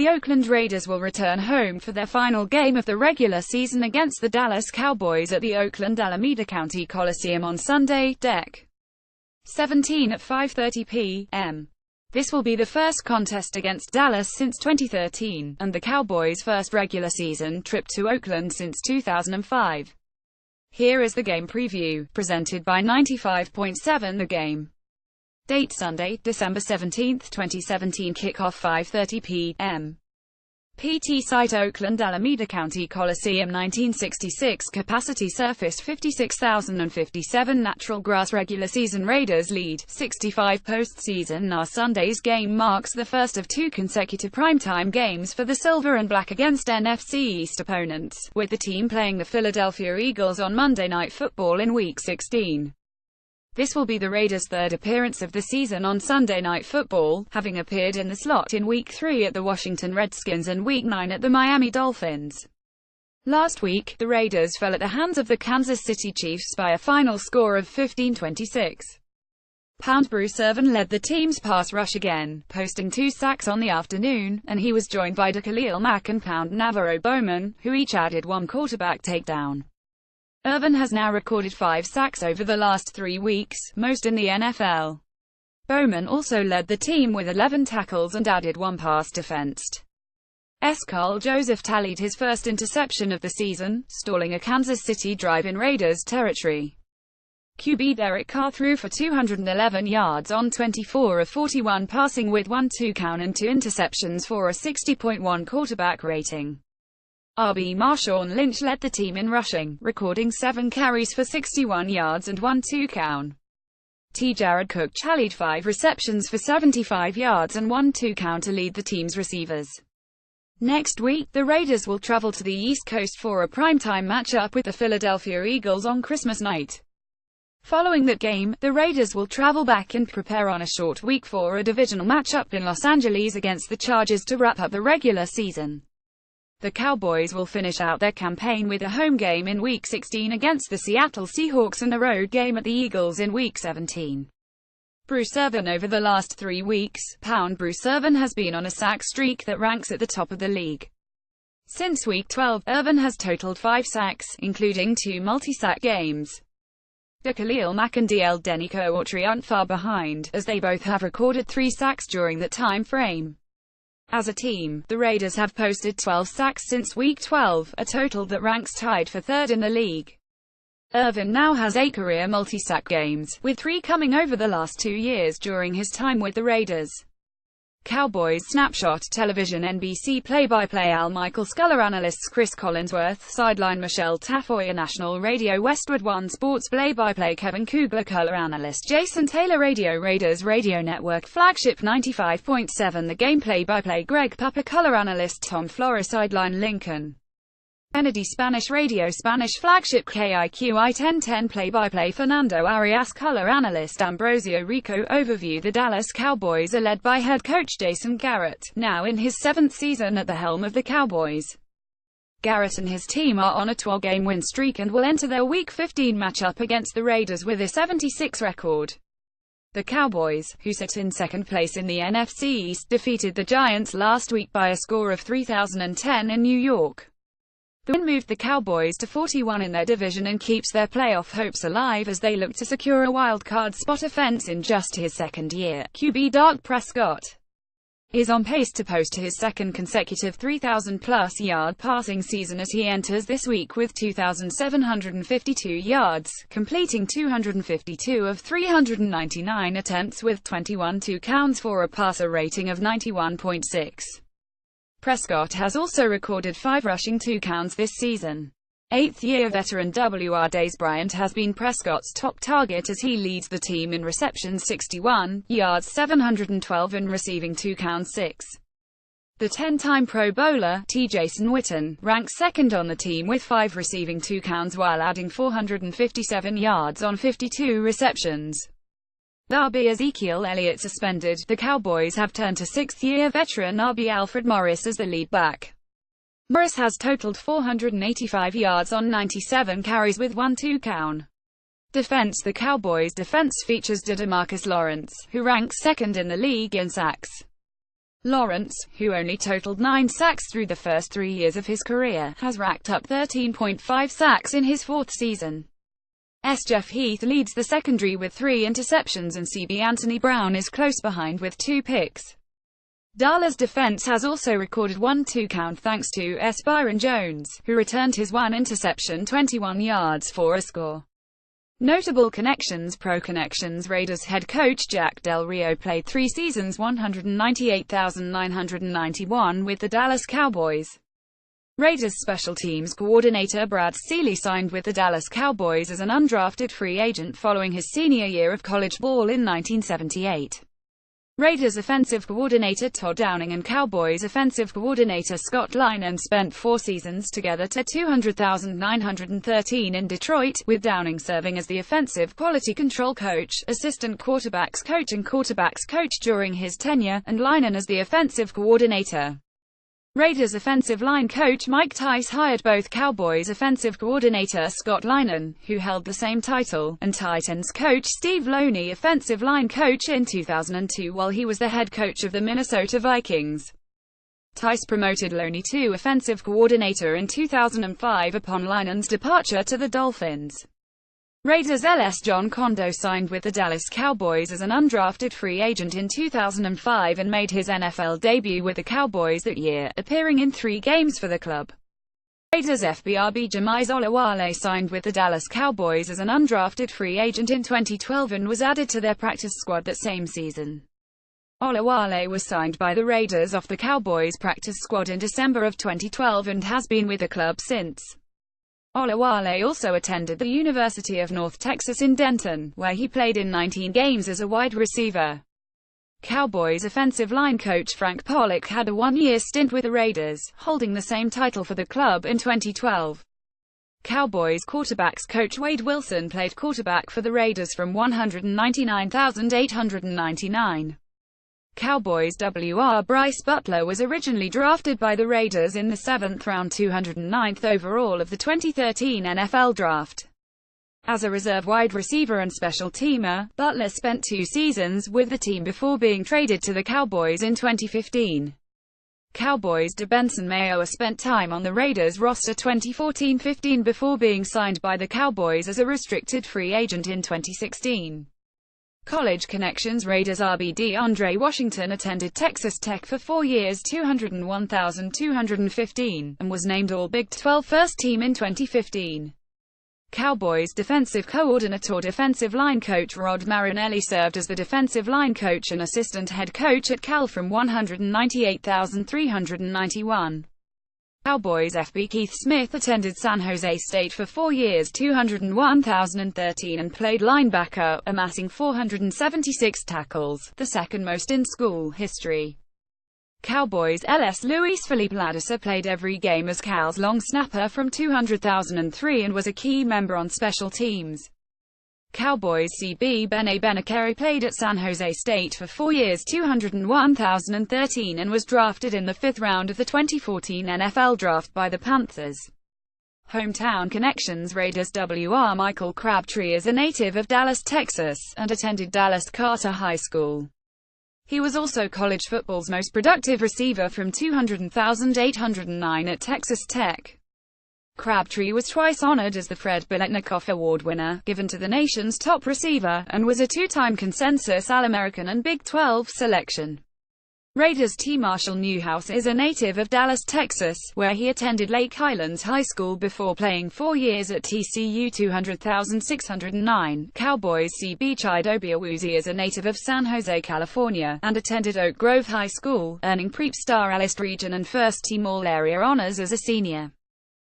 The Oakland Raiders will return home for their final game of the regular season against the Dallas Cowboys at the Oakland Alameda County Coliseum on Sunday, Dec. 17 at 5:30 p.m. This will be the first contest against Dallas since 2013, and the Cowboys' first regular season trip to Oakland since 2005. Here is the game preview, presented by 95.7 The Game. Date Sunday, December 17, 2017. Kickoff 5:30 p.m. PT site Oakland Alameda County Coliseum. 1966 capacity. Surface 56,057. Natural grass. Regular season Raiders lead 65. Postseason. Our Sunday's game marks the first of two consecutive primetime games for the Silver and Black against NFC East opponents, with the team playing the Philadelphia Eagles on Monday Night Football in Week 16. This will be the Raiders' third appearance of the season on Sunday Night Football, having appeared in the slot in Week 3 at the Washington Redskins and Week 9 at the Miami Dolphins. Last week, the Raiders fell at the hands of the Kansas City Chiefs by a final score of 15-26. Bruce Irvin led the team's pass rush again, posting 2 sacks on the afternoon, and he was joined by Khalil Mack and Navarro Bowman, who each added one quarterback takedown. Irvin has now recorded 5 sacks over the last 3 weeks, most in the NFL. Bowman also led the team with 11 tackles and added 1 pass defensed. Carl Joseph tallied his first interception of the season, stalling a Kansas City drive in Raiders territory. QB Derek Carr threw for 211 yards on 24 of 41 passing with 1 touchdown and 2 interceptions for a 60.1 quarterback rating. RB Marshawn Lynch led the team in rushing, recording 7 carries for 61 yards and 1 touchdown. Jared Cook tallied 5 receptions for 75 yards and 1 touchdown to lead the team's receivers. Next week, the Raiders will travel to the East Coast for a primetime matchup with the Philadelphia Eagles on Christmas night. Following that game, the Raiders will travel back and prepare on a short week for a divisional matchup in Los Angeles against the Chargers to wrap up the regular season. The Cowboys will finish out their campaign with a home game in Week 16 against the Seattle Seahawks and a road game at the Eagles in Week 17. Bruce Irvin. Over the last 3 weeks, Bruce Irvin has been on a sack streak that ranks at the top of the league. Since Week 12, Irvin has totaled 5 sacks, including 2 multi-sack games. Khalil Mack and DL Denico Autry aren't far behind, as they both have recorded 3 sacks during that time frame. As a team, the Raiders have posted 12 sacks since Week 12, a total that ranks tied for 3rd in the league. Irvin now has 8 career multi-sack games, with 3 coming over the last 2 years during his time with the Raiders. Cowboys Snapshot Television. NBC play-by-play Al Michaels, color analysts Chris Collinsworth, sideline Michelle Tafoya, National Radio Westwood One Sports play-by-play Kevin Kugler, color analyst Jason Taylor, Radio Raiders Radio Network flagship 95.7 The Game play-by-play Greg Papa, color analyst Tom Flores, sideline Lincoln Kennedy, Spanish Radio Spanish flagship KIQI 1010 play-by-play Fernando Arias, color analyst Ambrosio Rico. Overview. The Dallas Cowboys are led by head coach Jason Garrett, now in his 7th season at the helm of the Cowboys. Garrett and his team are on a 12-game win streak and will enter their Week 15 matchup against the Raiders with a 76 record. The Cowboys, who sit in 2nd place in the NFC East, defeated the Giants last week by a score of 3,010 in New York. The win moved the Cowboys to 41 in their division and keeps their playoff hopes alive as they look to secure a wild-card spot. Offense. In just his 2nd year, QB Dak Prescott is on pace to post his 2nd consecutive 3,000-plus yard passing season as he enters this week with 2,752 yards, completing 252 of 399 attempts with 21 touchdowns for a passer rating of 91.6. Prescott has also recorded 5 rushing touchdowns this season. 8th-year veteran W.R. Dez Bryant has been Prescott's top target as he leads the team in receptions 61, yards 712 and receiving touchdowns 6. The 10-time Pro Bowler, T. Jason Witten, ranks 2nd on the team with 5 receiving touchdowns while adding 457 yards on 52 receptions. RB Ezekiel Elliott suspended, the Cowboys have turned to 6th-year veteran RB Alfred Morris as the lead back. Morris has totaled 485 yards on 97 carries with 1 touchdown. Defense. The Cowboys' defense features DeMarcus Lawrence, who ranks 2nd in the league in sacks. Lawrence, who only totaled 9 sacks through the first 3 years of his career, has racked up 13.5 sacks in his 4th season. Jeff Heath leads the secondary with 3 interceptions and CB Anthony Brown is close behind with 2 picks. Dallas' defense has also recorded 1 2-count thanks to Byron Jones, who returned his 1 interception 21 yards for a score. Notable connections. Pro connections. Raiders head coach Jack Del Rio played 3 seasons 198,991 with the Dallas Cowboys. Raiders special teams coordinator Brad Seeley signed with the Dallas Cowboys as an undrafted free agent following his senior year of college ball in 1978. Raiders offensive coordinator Todd Downing and Cowboys offensive coordinator Scott Linehan spent 4 seasons together to 200,913 in Detroit, with Downing serving as the offensive quality control coach, assistant quarterbacks coach and quarterbacks coach during his tenure, and Linehan as the offensive coordinator. Raiders offensive line coach Mike Tice hired both Cowboys offensive coordinator Scott Linehan, who held the same title, and Titans coach Steve Loney offensive line coach in 2002 while he was the head coach of the Minnesota Vikings. Tice promoted Loney to offensive coordinator in 2005 upon Linehan's departure to the Dolphins. Raiders LS John Kondo signed with the Dallas Cowboys as an undrafted free agent in 2005 and made his NFL debut with the Cowboys that year, appearing in 3 games for the club. Raiders FBRB Jamize Olawale signed with the Dallas Cowboys as an undrafted free agent in 2012 and was added to their practice squad that same season. Olawale was signed by the Raiders off the Cowboys practice squad in December of 2012 and has been with the club since. Olawale also attended the University of North Texas in Denton, where he played in 19 games as a wide receiver. Cowboys offensive line coach Frank Pollock had a 1-year stint with the Raiders, holding the same title for the club in 2012. Cowboys quarterbacks coach Wade Wilson played quarterback for the Raiders from 199,899. Cowboys WR Bryce Butler was originally drafted by the Raiders in the 7th round 209th overall of the 2013 NFL Draft. As a reserve wide receiver and special teamer, Butler spent 2 seasons with the team before being traded to the Cowboys in 2015. Cowboys DeBenson Mayowa spent time on the Raiders roster 2014-15 before being signed by the Cowboys as a restricted free agent in 2016. College connections. Raiders RBD Andre Washington attended Texas Tech for 4 years 201,215, and was named All-Big 12 First Team in 2015. Cowboys defensive coordinator defensive line coach Rod Marinelli served as the defensive line coach and assistant head coach at Cal from 198,391. Cowboys FB Keith Smith attended San Jose State for 4 years 201,013 and played linebacker, amassing 476 tackles, the second most in school history. Cowboys LS Luis Felipe Ladisa played every game as Cal's long snapper from 200,003 and was a key member on special teams. Cowboys CB Bene Benekere played at San Jose State for 4 years 201,013 and was drafted in the 5th round of the 2014 NFL Draft by the Panthers. Hometown connections. Raiders WR Michael Crabtree is a native of Dallas, Texas, and attended Dallas Carter High School. He was also college football's most productive receiver from 200,809 at Texas Tech. Crabtree was twice honored as the Fred Biletnikoff Award winner, given to the nation's top receiver, and was a 2-time consensus All-American and Big 12 selection. Raiders T. Marshall Newhouse is a native of Dallas, Texas, where he attended Lake Highlands High School before playing 4 years at TCU 200,609. Cowboys CB Chidobe Awuzie is a native of San Jose, California, and attended Oak Grove High School, earning Prep Star East Region and First Team All-Area honors as a senior.